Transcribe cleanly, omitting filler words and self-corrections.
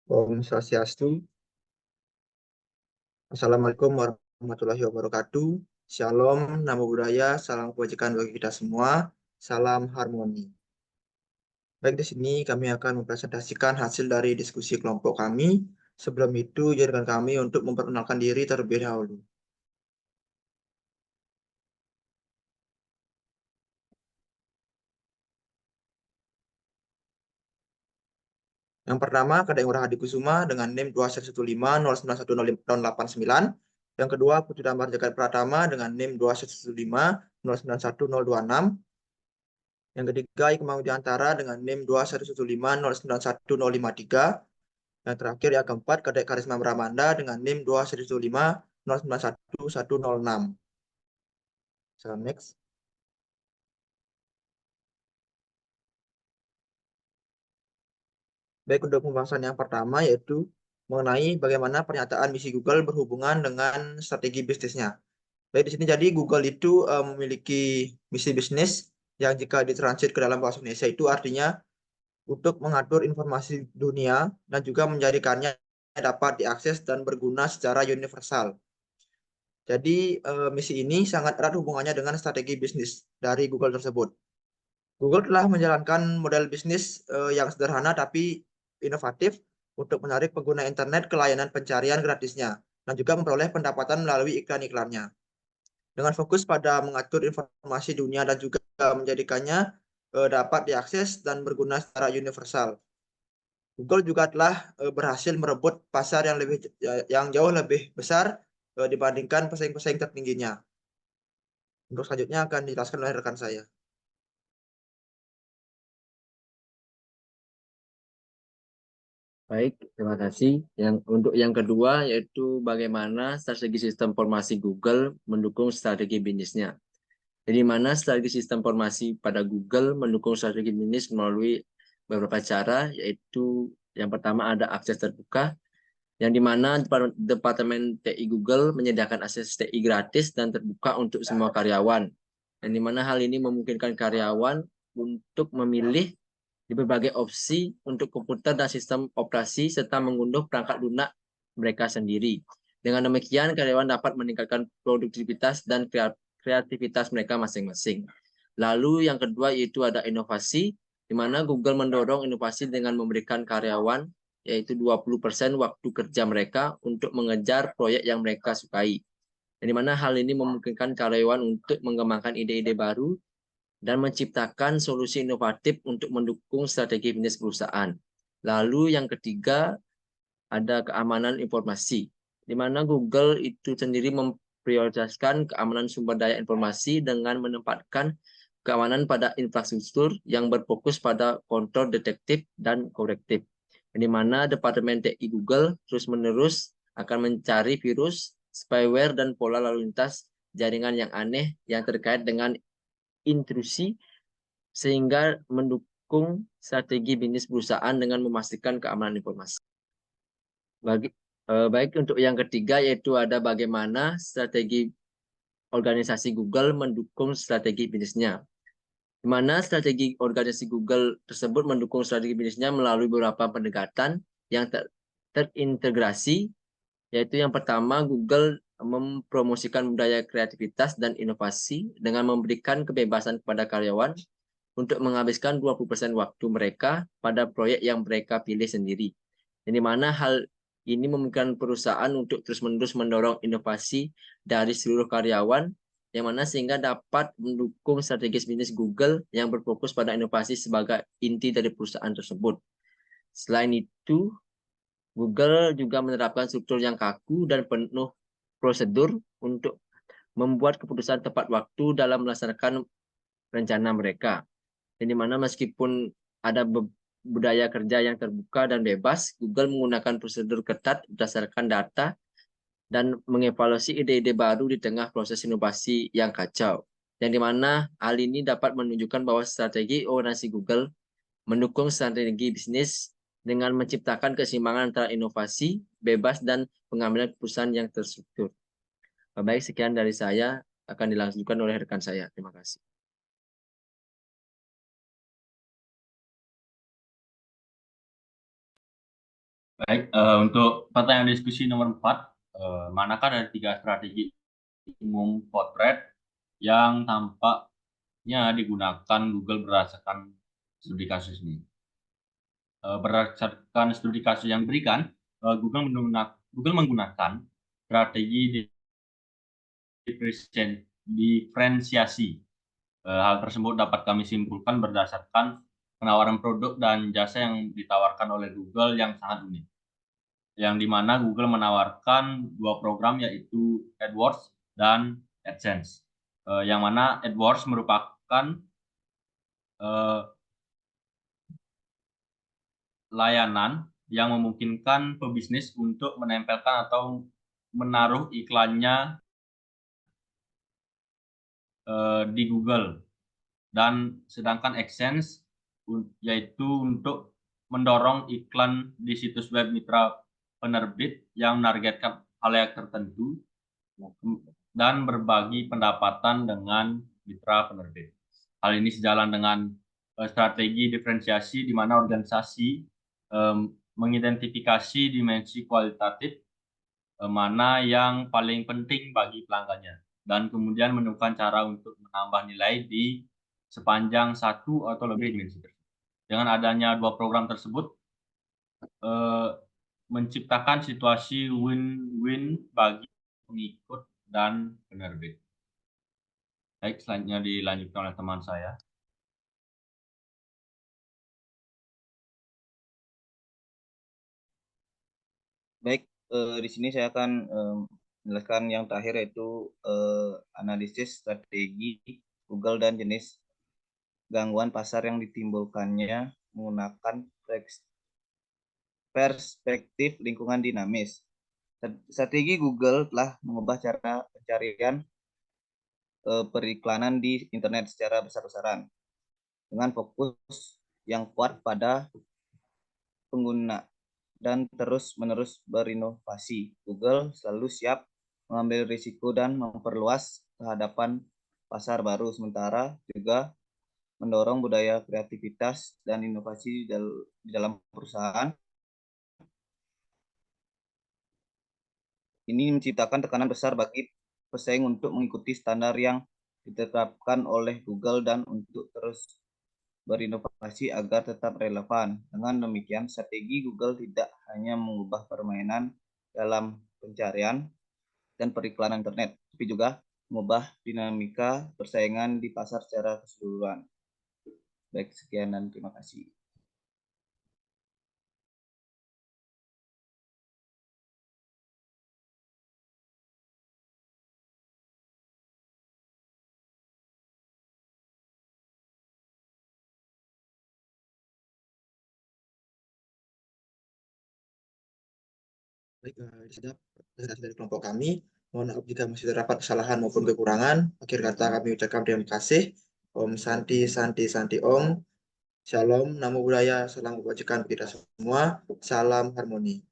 Om Swastiastu. Assalamualaikum warahmatullahi wabarakatuh. Shalom, namo buddhaya, salam kebajikan bagi kita semua. Salam harmoni. Baik, di sini kami akan mempresentasikan hasil dari diskusi kelompok kami. Sebelum itu, izinkan kami untuk memperkenalkan diri terlebih dahulu. Yang pertama, Kadek Ngurah Hadi Kusuma dengan NIM 2115091089. Yang kedua, Putri Damar Jagat Pratama dengan NIM 2115091026. Yang ketiga, Iqmah Widiantara dengan NIM 2115091053. Yang terakhir, yang keempat, Kadek Karisma Ramanda dengan NIM 2115091106. Salam next. Baik, untuk pembahasan yang pertama yaitu mengenai bagaimana pernyataan misi Google berhubungan dengan strategi bisnisnya. Baik, di sini jadi Google itu memiliki misi bisnis yang jika ditranslate ke dalam bahasa Indonesia itu artinya untuk mengatur informasi dunia dan juga menjadikannya dapat diakses dan berguna secara universal. Jadi misi ini sangat erat hubungannya dengan strategi bisnis dari Google tersebut. Google telah menjalankan model bisnis yang sederhana tapi inovatif untuk menarik pengguna internet ke layanan pencarian gratisnya dan juga memperoleh pendapatan melalui iklan-iklannya. Dengan fokus pada mengatur informasi dunia dan juga menjadikannya dapat diakses dan berguna secara universal. Google juga telah berhasil merebut pasar yang jauh lebih besar dibandingkan pesaing-pesaing tertingginya. Untuk selanjutnya akan dijelaskan oleh rekan saya. Baik, terima kasih. Untuk yang kedua yaitu bagaimana strategi sistem informasi Google mendukung strategi bisnisnya. Jadi mana strategi sistem informasi pada Google mendukung strategi bisnis melalui beberapa cara, yaitu yang pertama ada akses terbuka, yang dimana Departemen TI Google menyediakan akses TI gratis dan terbuka untuk semua karyawan. Dan dimana hal ini memungkinkan karyawan untuk memilih di berbagai opsi untuk komputer dan sistem operasi serta mengunduh perangkat lunak mereka sendiri. Dengan demikian, karyawan dapat meningkatkan produktivitas dan kreativitas mereka masing-masing. Lalu yang kedua yaitu ada inovasi, di mana Google mendorong inovasi dengan memberikan karyawan yaitu 20% waktu kerja mereka untuk mengejar proyek yang mereka sukai. Di mana hal ini memungkinkan karyawan untuk mengembangkan ide-ide baru dan menciptakan solusi inovatif untuk mendukung strategi bisnis perusahaan. Lalu yang ketiga ada keamanan informasi, di mana Google itu sendiri memprioritaskan keamanan sumber daya informasi dengan menempatkan keamanan pada infrastruktur yang berfokus pada kontrol detektif dan korektif. Di mana Departemen TI Google terus-menerus akan mencari virus, spyware, dan pola lalu lintas jaringan yang aneh yang terkait dengan intrusi sehingga mendukung strategi bisnis perusahaan dengan memastikan keamanan informasi. Baik untuk yang ketiga yaitu ada bagaimana strategi organisasi Google mendukung strategi bisnisnya. Di mana strategi organisasi Google tersebut mendukung strategi bisnisnya melalui beberapa pendekatan yang terintegrasi, yaitu yang pertama Google mempromosikan budaya kreativitas dan inovasi dengan memberikan kebebasan kepada karyawan untuk menghabiskan 20% waktu mereka pada proyek yang mereka pilih sendiri. Di mana hal ini memungkinkan perusahaan untuk terus-menerus mendorong inovasi dari seluruh karyawan, yang mana sehingga dapat mendukung strategis bisnis Google yang berfokus pada inovasi sebagai inti dari perusahaan tersebut. Selain itu, Google juga menerapkan struktur yang kaku dan penuh prosedur untuk membuat keputusan tepat waktu dalam melaksanakan rencana mereka. Di mana meskipun ada budaya kerja yang terbuka dan bebas, Google menggunakan prosedur ketat berdasarkan data dan mengevaluasi ide-ide baru di tengah proses inovasi yang kacau. Yang dimana hal ini dapat menunjukkan bahwa strategi organisasi Google mendukung strategi bisnis dengan menciptakan keseimbangan antara inovasi, bebas, dan pengambilan keputusan yang terstruktur. Baik, sekian dari saya, akan dilanjutkan oleh rekan saya. Terima kasih. Baik, untuk pertanyaan diskusi nomor 4, manakah dari tiga strategi umum potret yang tampaknya digunakan Google berdasarkan studi kasus ini? Berdasarkan studi kasus yang diberikan, Google menggunakan strategi diferensiasi. Hal tersebut dapat kami simpulkan berdasarkan penawaran produk dan jasa yang ditawarkan oleh Google yang sangat unik. Yang di mana Google menawarkan dua program yaitu AdWords dan AdSense. Yang mana AdWords merupakan eh, layanan yang memungkinkan pebisnis untuk menempelkan atau menaruh iklannya di Google. Dan sedangkan AdSense yaitu untuk mendorong iklan di situs web mitra penerbit yang menargetkan halayak tertentu dan berbagi pendapatan dengan mitra penerbit. Hal ini sejalan dengan strategi diferensiasi di mana organisasi mengidentifikasi dimensi kualitatif mana yang paling penting bagi pelanggannya dan kemudian menemukan cara untuk menambah nilai di sepanjang satu atau lebih dimensi tersebut. Dengan adanya dua program tersebut eh, menciptakan situasi win-win bagi pengikut dan penerbit. Baik, selanjutnya dilanjutkan oleh teman saya. Baik, di sini saya akan menjelaskan yang terakhir yaitu analisis strategi Google dan jenis gangguan pasar yang ditimbulkannya menggunakan perspektif lingkungan dinamis. Strategi Google telah mengubah cara pencarian periklanan di internet secara besar-besaran dengan fokus yang kuat pada pengguna dan terus-menerus berinovasi. Google selalu siap mengambil risiko dan memperluas kehadapan pasar baru, sementara juga mendorong budaya kreativitas dan inovasi di dalam perusahaan. Ini menciptakan tekanan besar bagi pesaing untuk mengikuti standar yang ditetapkan oleh Google dan untuk terus berinovasi agar tetap relevan. Dengan demikian, strategi Google tidak hanya mengubah permainan dalam pencarian dan periklanan internet, tapi juga mengubah dinamika persaingan di pasar secara keseluruhan. Baik, sekian dan terima kasih. Baik, presentasi dari kelompok kami. Mohon maaf jika masih terdapat kesalahan maupun kekurangan. Akhir kata kami ucapkan terima kasih. Om Santi Santi Santi Om. Shalom, Namo Buddhaya, salam kebajikan kita semua. Salam harmoni.